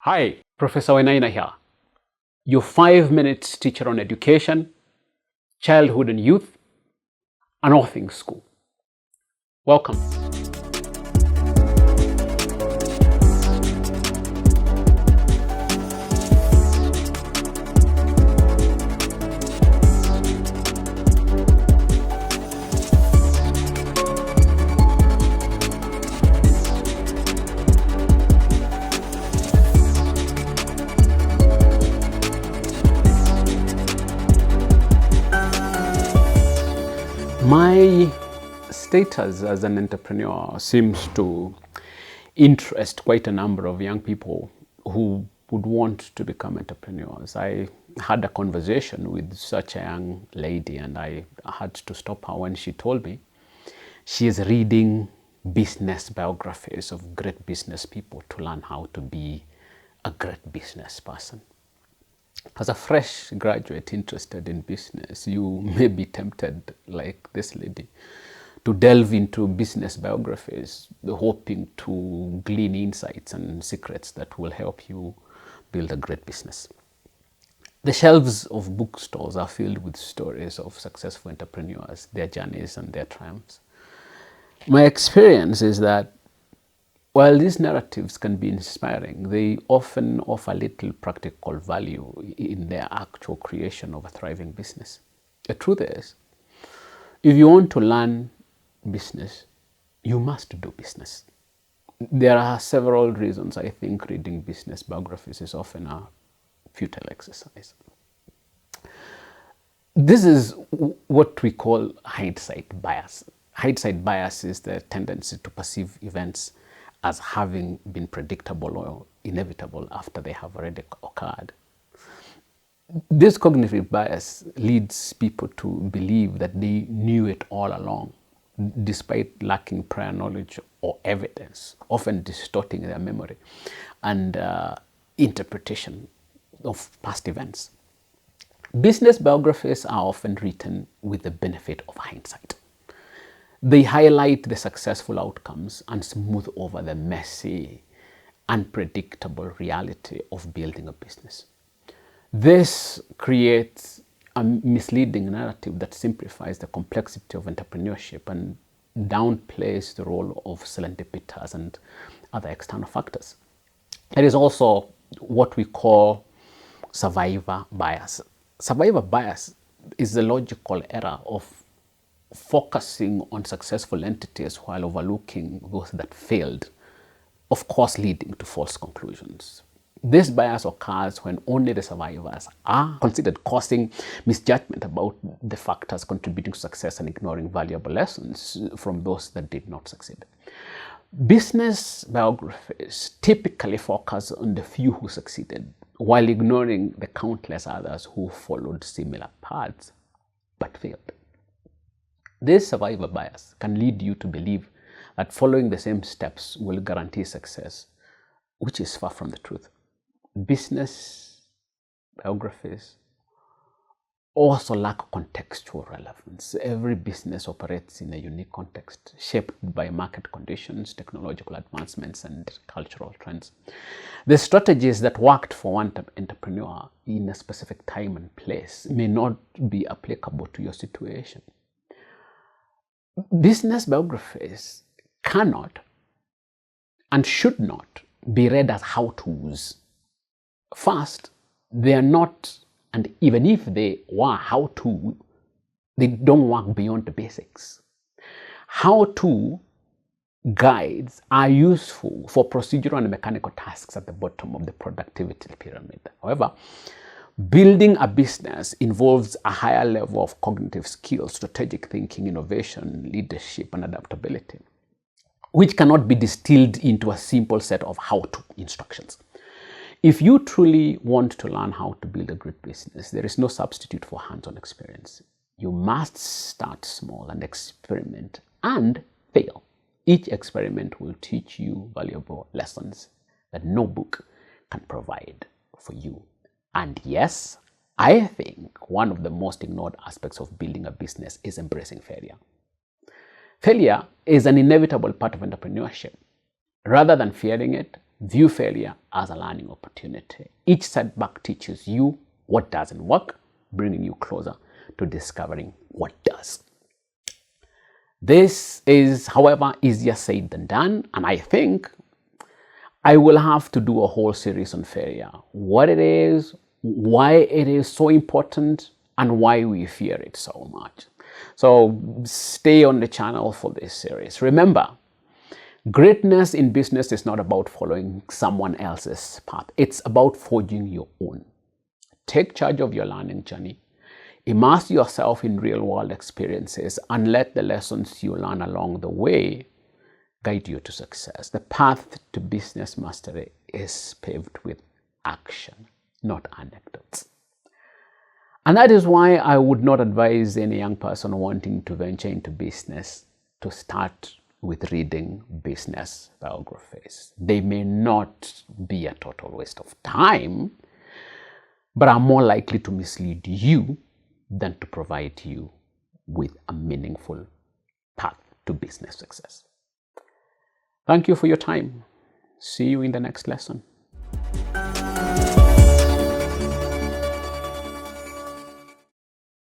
Hi, Professor Wainaina here, your 5 minute teacher on education, childhood and youth, and all things school. Welcome. My status as an entrepreneur seems to interest quite a number of young people who would want to become entrepreneurs. I had a conversation with such a young lady and I had to stop her when she told me she is reading business biographies of great business people to learn how to be a great business person. As a fresh graduate interested in business, you may be tempted, like this lady, to delve into business biographies, hoping to glean insights and secrets that will help you build a great business. The shelves of bookstores are filled with stories of successful entrepreneurs, their journeys and their triumphs. My experience is that while these narratives can be inspiring, they often offer little practical value in their actual creation of a thriving business. The truth is, if you want to learn business, you must do business. There are several reasons I think reading business biographies is often a futile exercise. This is what we call hindsight bias. Hindsight bias is the tendency to perceive events as having been predictable or inevitable after they have already occurred. This cognitive bias leads people to believe that they knew it all along, despite lacking prior knowledge or evidence, often distorting their memory and interpretation of past events. Business biographies are often written with the benefit of hindsight. They highlight the successful outcomes and smooth over the messy, unpredictable reality of building a business. This creates a misleading narrative that simplifies the complexity of entrepreneurship and downplays the role of serendipitous and other external factors. There is also what we call survivor bias. Survivor bias is the logical error of focusing on successful entities while overlooking those that failed, of course leading to false conclusions. This bias occurs when only the survivors are considered, causing misjudgment about the factors contributing to success and ignoring valuable lessons from those that did not succeed. Business biographies typically focus on the few who succeeded, while ignoring the countless others who followed similar paths but failed. This survivor bias can lead you to believe that following the same steps will guarantee success, which is far from the truth. Business biographies also lack contextual relevance. Every business operates in a unique context, shaped by market conditions, technological advancements, and cultural trends. The strategies that worked for one entrepreneur in a specific time and place may not be applicable to your situation. Business biographies cannot and should not be read as how-tos. First, they are not, and even if they were how-to, they don't work beyond the basics. How-to guides are useful for procedural and mechanical tasks at the bottom of the productivity pyramid. However, building a business involves a higher level of cognitive skills, strategic thinking, innovation, leadership, and adaptability, which cannot be distilled into a simple set of how-to instructions. If you truly want to learn how to build a great business, there is no substitute for hands-on experience. You must start small and experiment and fail. Each experiment will teach you valuable lessons that no book can provide for you. And yes, I think one of the most ignored aspects of building a business is embracing failure. Failure is an inevitable part of entrepreneurship. Rather than fearing it, view failure as a learning opportunity. Each setback teaches you what doesn't work, bringing you closer to discovering what does. This is, however, easier said than done, and I think I will have to do a whole series on failure. What it is, why it is so important, and why we fear it so much. So stay on the channel for this series. Remember, greatness in business is not about following someone else's path. It's about forging your own. Take charge of your learning journey. Immerse yourself in real-world experiences and let the lessons you learn along the way guide you to success. The path to business mastery is paved with action, not anecdotes. And that is why I would not advise any young person wanting to venture into business to start with reading business biographies. They may not be a total waste of time, but are more likely to mislead you than to provide you with a meaningful path to business success. Thank you for your time. See you in the next lesson.